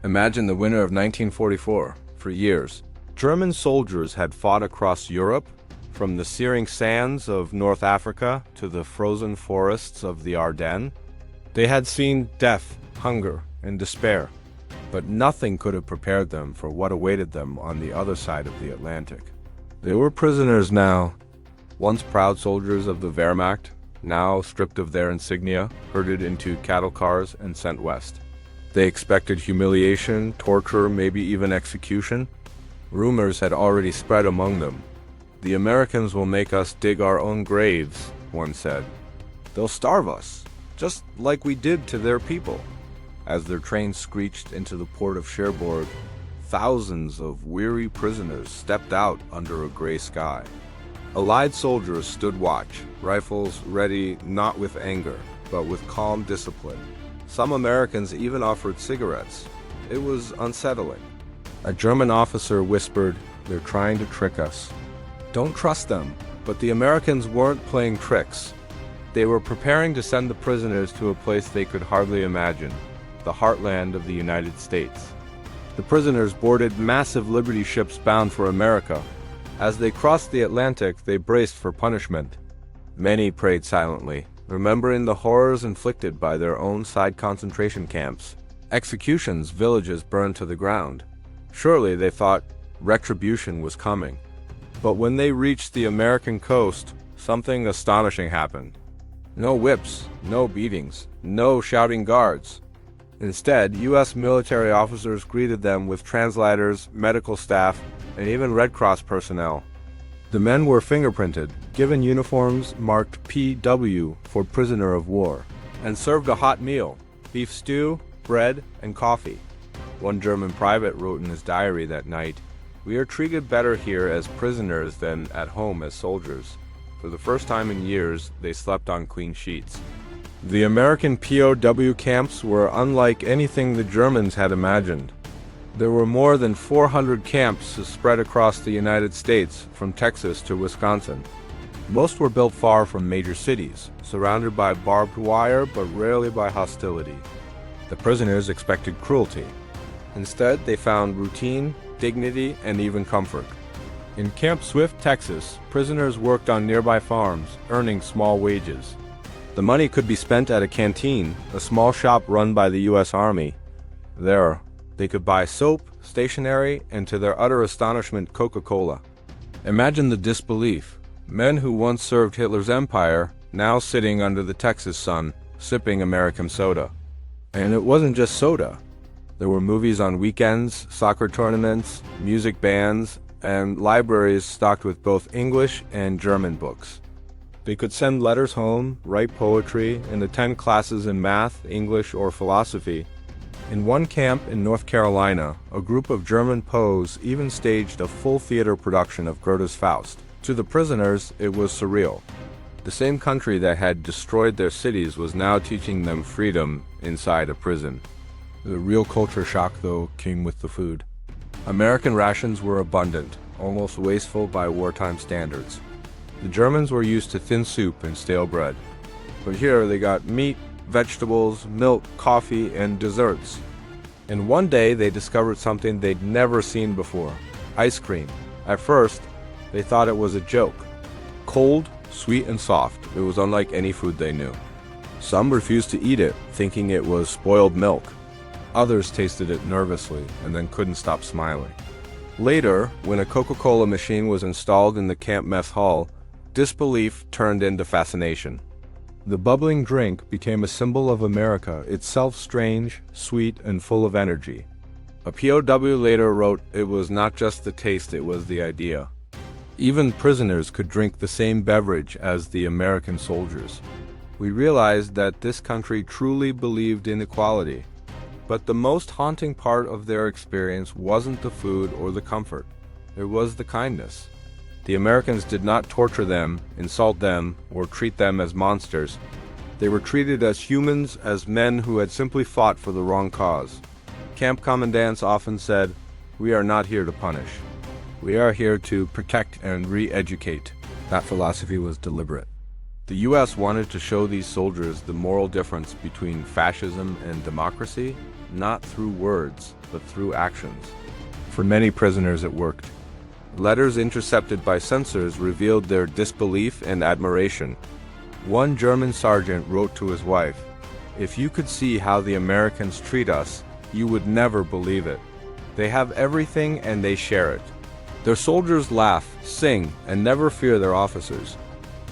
Imagine the winter of 1944. For years, German soldiers had fought across Europe, from the searing sands of North Africa to the frozen forests of the Ardennes. They had seen death, hunger, and despair, but nothing could have prepared them for what awaited them on the other side of the Atlantic. They were prisoners now, once proud soldiers of the Wehrmacht, now stripped of their insignia, herded into cattle cars and sent west. They expected humiliation, torture, maybe even execution. Rumors had already spread among them. "The Americans will make us dig our own graves," one said. "They'll starve us, just like we did to their people." As their train screeched into the port of Cherbourg, thousands of weary prisoners stepped out under a gray sky. Allied soldiers stood watch, rifles ready not with anger, but with calm discipline. Some Americans even offered cigarettes. It was unsettling. A German officer whispered, "They're trying to trick us." Don't trust them. But the Americans weren't playing tricks. They were preparing to send the prisoners to a place they could hardly imagine, the heartland of the United States. The prisoners boarded massive Liberty ships bound for America. As they crossed the Atlantic, they braced for punishment. Many prayed silently, remembering the horrors inflicted by their own side concentration camps. Executions, villages burned to the ground. Surely, they thought, retribution was coming. But when they reached the American coast, something astonishing happened. No whips, no beatings, no shouting guards. Instead, U.S. military officers greeted them with translators, medical staff, and even Red Cross personnel. The men were fingerprinted, given uniforms marked PW for prisoner of war, and served a hot meal, beef stew, bread, and coffee. One German private wrote in his diary that night, "We are treated better here as prisoners than at home as soldiers." For the first time in years, they slept on clean sheets. The American POW camps were unlike anything the Germans had imagined. There were more than 400 camps spread across the United States, from Texas to Wisconsin. Most were built far from major cities, surrounded by barbed wire but rarely by hostility. The prisoners expected cruelty. Instead, they found routine, dignity, and even comfort. In Camp Swift, Texas, prisoners worked on nearby farms, earning small wages. The money could be spent at a canteen, a small shop run by the U.S. Army. There, they could buy soap, stationery, and to their utter astonishment, Coca-Cola. Imagine the disbelief. Men who once served Hitler's empire, now sitting under the Texas sun, sipping American soda. And it wasn't just soda. There were movies on weekends, soccer tournaments, music bands, and libraries stocked with both English and German books. They could send letters home, write poetry, and attend classes in math, English, or philosophy. In one camp in North Carolina, a group of German POWs even staged a full theater production of Goethe's Faust. To the prisoners, it was surreal. The same country that had destroyed their cities was now teaching them freedom inside a prison. The real culture shock, though, came with the food. American rations were abundant, almost wasteful by wartime standards. The Germans were used to thin soup and stale bread. But here they got meat, vegetables, milk, coffee, and desserts. And one day they discovered something they'd never seen before: ice cream. At first, they thought it was a joke. Cold, sweet, and soft, it was unlike any food they knew. Some refused to eat it, thinking it was spoiled milk. Others tasted it nervously and then couldn't stop smiling. Later, when a Coca-Cola machine was installed in the camp mess hall, disbelief turned into fascination. The bubbling drink became a symbol of America, itself strange, sweet, and full of energy. A POW later wrote, "It was not just the taste, it was the idea." Even prisoners could drink the same beverage as the American soldiers. We realized that this country truly believed in equality. But the most haunting part of their experience wasn't the food or the comfort. It was the kindness. The Americans did not torture them, insult them, or treat them as monsters. They were treated as humans, as men who had simply fought for the wrong cause. Camp commandants often said, "We are not here to punish. We are here to protect and re-educate." That philosophy was deliberate. The U.S. wanted to show these soldiers the moral difference between fascism and democracy, not through words, but through actions. For many prisoners it worked. Letters intercepted by censors revealed their disbelief and admiration. One German sergeant wrote to his wife, "If you could see how the Americans treat us, you would never believe it. They have everything and they share it. Their soldiers laugh, sing, and never fear their officers.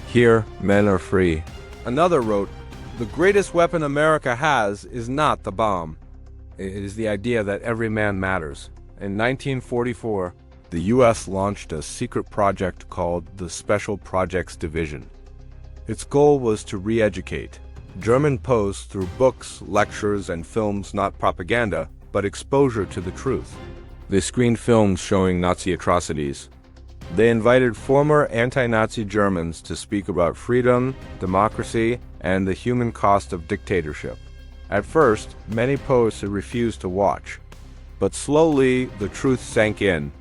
Here, men are free." Another wrote, "The greatest weapon America has is not the bomb. It is the idea that every man matters." In 1944, the U.S. launched a secret project called the Special Projects Division. Its goal was to re-educate German POWs through books, lectures, and films, not propaganda, but exposure to the truth. They screened films showing Nazi atrocities. They invited former anti-Nazi Germans to speak about freedom, democracy, and the human cost of dictatorship. At first, many POWs refused to watch, but slowly the truth sank in.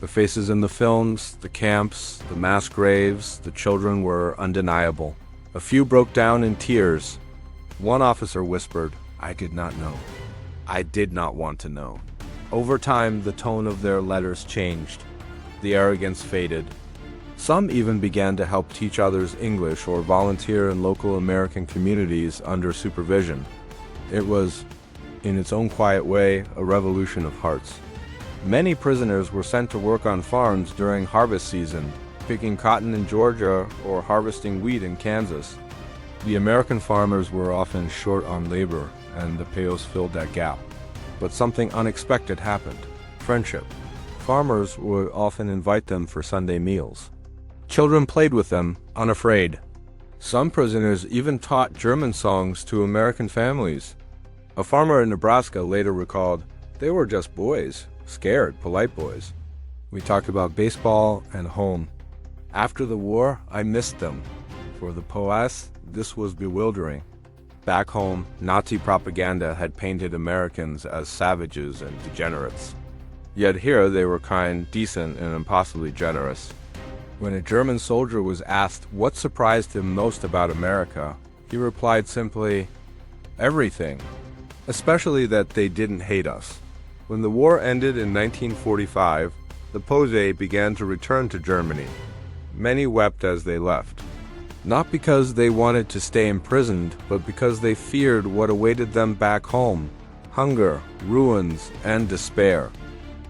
The faces in the films, the camps, the mass graves, the children were undeniable. A few broke down in tears. One officer whispered, "I did not know. I did not want to know." Over time, the tone of their letters changed. The arrogance faded. Some even began to help teach others English or volunteer in local American communities under supervision. It was, in its own quiet way, a revolution of hearts. Many prisoners were sent to work on farms during harvest season, picking cotton in Georgia or harvesting wheat in Kansas. The American farmers were often short on labor, and the POWs filled that gap. But something unexpected happened: friendship. Farmers would often invite them for Sunday meals. Children played with them, unafraid. Some prisoners even taught German songs to American families. A farmer in Nebraska later recalled, "They were just boys, scared, polite boys. We talked about baseball and home. After the war, I missed them. For the POWs, this was bewildering." Back home, Nazi propaganda had painted Americans as savages and degenerates. Yet here they were kind, decent, and impossibly generous. When a German soldier was asked what surprised him most about America, he replied simply, "Everything. Especially that they didn't hate us." When the war ended in 1945, the POWs began to return to Germany. Many wept as they left. Not because they wanted to stay imprisoned, but because they feared what awaited them back home: hunger, ruins, and despair.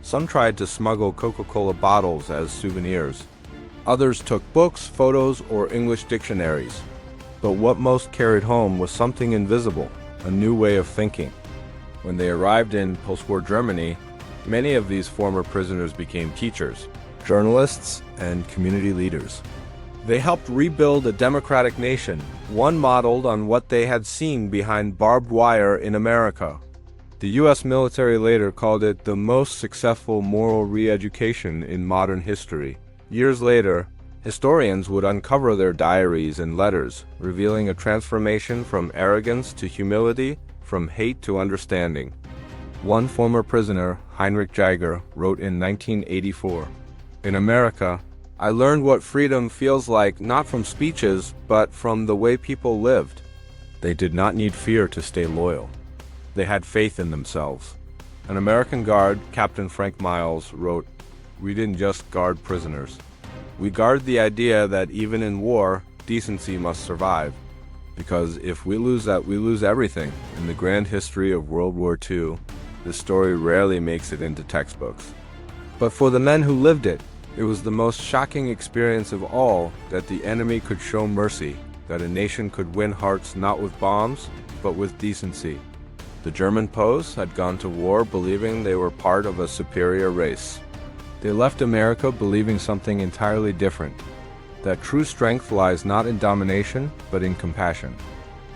Some tried to smuggle Coca-Cola bottles as souvenirs. Others took books, photos, or English dictionaries. But what most carried home was something invisible, a new way of thinking. When they arrived in post-war Germany, many of these former prisoners became teachers, journalists, and community leaders. They helped rebuild a democratic nation, one modeled on what they had seen behind barbed wire in America. The U.S. military later called it the most successful moral re-education in modern history. Years later, historians would uncover their diaries and letters, revealing a transformation from arrogance to humility, from hate to understanding. One former prisoner, Heinrich Jaeger, wrote in 1984, "In America, I learned what freedom feels like not from speeches, but from the way people lived. They did not need fear to stay loyal. They had faith in themselves." An American guard, Captain Frank Miles, wrote, "We didn't just guard prisoners. We guard the idea that even in war, decency must survive. Because if we lose that, we lose everything." In the grand history of World War II, this story rarely makes it into textbooks. But for the men who lived it, it was the most shocking experience of all that the enemy could show mercy, that a nation could win hearts not with bombs, but with decency. The German POWs had gone to war believing they were part of a superior race. They left America believing something entirely different, that true strength lies not in domination, but in compassion.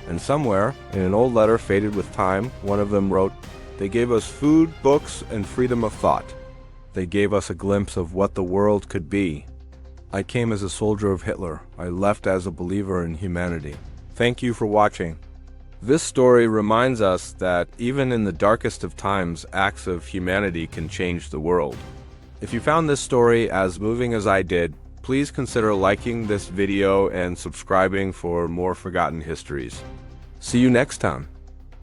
And somewhere, in an old letter faded with time, one of them wrote, "They gave us food, books, and freedom of thought. They gave us a glimpse of what the world could be. I came as a soldier of Hitler. I left as a believer in humanity." Thank you for watching. This story reminds us that even in the darkest of times, acts of humanity can change the world. If you found this story as moving as I did, please consider liking this video and subscribing for more forgotten histories. See you next time.